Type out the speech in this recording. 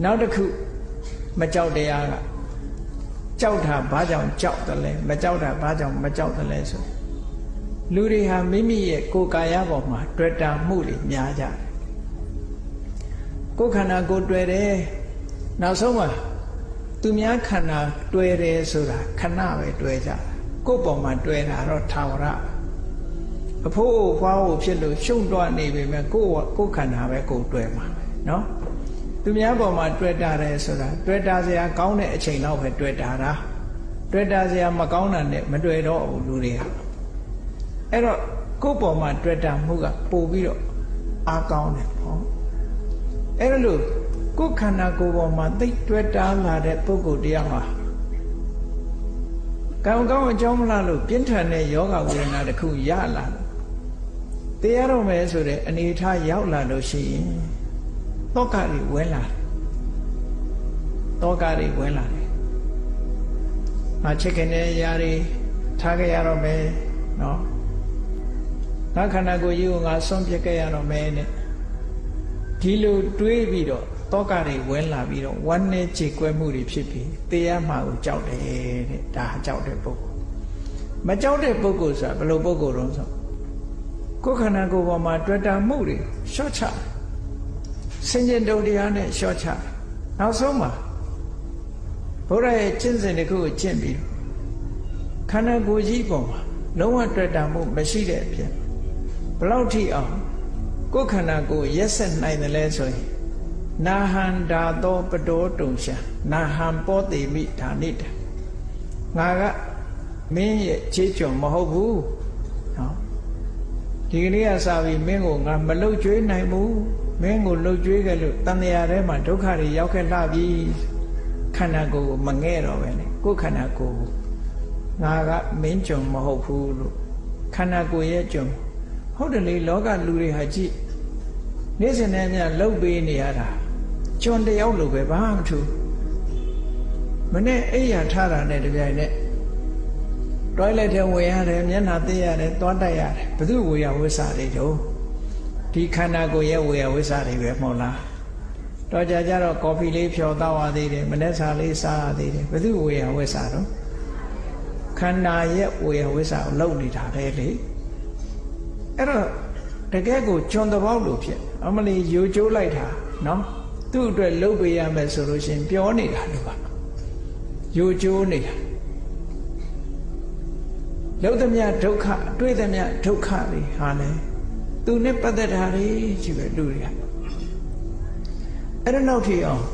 နောက်တစ်ခုမကြောက်တရားကကြောက်တာဘာကြောင့်ကြောက်တယ်လဲမကြောက်တာဘာကြောင့်မကြောက်တယ်လဲဆိုလူတွေဟာမိမိရဲ့ကိုယ်ကာယပေါ်မှာတွေ့တာမှုတွေများကြတယ်ကိုယ်ခန္ဓာကိုယ်တွေ့တယ်နောက်ဆုံးမှာသူများခန္ဓာတွေ့တယ်ဆိုတာခဏပဲတွေ့ကြတာကိုယ်ပေါ်မှာတွေ့တာတော့ထာဝရအဖိုးဖွားဖို့ဖြစ်လို့ရှုံ့တော့နေပြီမဲ့ကိုယ်ခန္ဓာပဲကိုယ်တွေ့မှာနော်သူများပေါ်မှာတွေ့တာတယ်ဆိုတာတွေ့တာစရာကောင်းတဲ့အချိန်လောက်ပဲတွေ့တာတွေ့တာစရာမကောင်းတာနဲ့မတွေ့တော့ဘူးလူတွေကအဲ့တော့ကိုယ်ပေါ်မှာတွေ့တာမှုကပို့ပြီးတော့အားကောင်းတယ်ပေါ့အဲ့ဒါလို့ကိုယ်ခန္ဓာကိုယ်ပေါ်မှာသိတွေ့တာလာတဲ့ပုဂ္ဂိုလ်တရားမှာကောင်းကောင်းအကြောင်းမလားလို့ပြင်းထန်တဲ့ယောဂဝေဒနာတစ်ခုရလာလို့တရားတော်မယ်ဆိုတဲ့အနေအထားရောက်လာလို့ရှိရင်တောကတွေဝင်လာတယ်တောကတွေဝင်လာတယ်မချစ်ခင်တဲ့ຢာတွေထားကြရတော့မယ်နော်ငါခန္ဓာကိုယ်ကြီးကိုငါဆွန့်ပစ်ခဲ့ရတော့မယ်နဲ့ဒီလိုတွေးပြီးတော့တောကတွေဝင်လာပြီးတော့ဝမ်းနဲ့ကြေကွဲမှုတွေဖြစ်ပြီးတရားမှကိုကြောက်တယ်တဲ့ဒါကြောက်တဲ့ပုဂ္ဂိုလ်မကြောက်တဲ့ပုဂ္ဂိုလ်ဆိုတာဘယ်လိုပုဂ္ဂိုလ်တုံးဆိုကိုယ်ခန္ဓာကိုယ်ပေါ်မှာတွေ့တာမှုတွေရှော့ချစင်ကြင်တုံတရားနဲ့ရှော့ချနောက်ဆုံးမှာဘုရားရဲ့ကျင့်စဉ်တစ်ခုကိုကျင့်ပြီးခန္ဓာကိုယ်ကြီးပေါ်မှာလုံးဝတွေ့တာမှုမရှိတဲ့အပြင်ဘလောက်ထိအောင်ကိုယ်ခန္ဓာကိုယ်ရက်ဆက်နိုင်တယ်လဲဆိုရင်နာဟန္တာသောပတောတုံရှာနာဟံပောတိမိဒါနိတငါကမင်းရဲ့ခြေကျွံမဟုတ်ဘူးနော်ဒီကနေ့ကစပြီးမင်းကိုငါမလှုပ်ကြွေးနိုင်ဘူးမင်းကိုလှုပ်ကြွေးခဲ့လို့တဏှာထဲမှာဒုက္ခတွေရောက်ခဲ့လှပြီခန္ဓာကိုယ်ကိုမငဲ့တော့ပဲနဲ့ကိုယ်ခန္ဓာကိုယ်ကိုငါကမင်းကျွံမဟုတ်ဘူးလို့ခန္ဓာကိုယ်ရဲ့ကျွံဟုတ်တယ်လေလောကလူတွေဟာကြည့်နေ့စဉ်နဲ့များလှုပ်ပေးနေရတာကျွံတယောက်လိုပဲဘာမှမထူးမနဲ့အိယာထားတာနဲ့တပြိုင်နက်တွိုင်းလိုက်တဲ့ဝေရတယ်မျက်နှာသိရတယ်သွားတိုက်ရတယ်ဘယ်သူဝေရဝိစာတွေတော့ဒီခန္ဓာကိုယ်ရဲ့ဝေရဝိစာတွေပဲမဟုတ်လားတော့ကြတော့ကော်ဖီလေးဖြော်တော့ရသေးတယ်မနေ့စာလေးစားရသေးတယ်ဘယ်သူဝေရဝိစာတော့ခန္ဓာရဲ့ဝေရဝိစာကိုလုပ်နေတာပဲလေအဲ့တော့တကယ်ကိုကျွံတပေါက်လို့ဖြစ်အမလီယိုကျိုးလိုက်တာနော်သူ့အတွက်လုပ်ပေးရမယ်ဆိုလို့ရှင်ပြောနေတာလို့ပါယိုကျိုးနေတာလုံးသမျှဒုက္ခတွေ့သမျှဒုက္ခတွေဟာလေသူနဲ့ပတ်သက်တာတွေကြီးပဲလူတွေကအဲ့ဒါနောက်ထီအောင်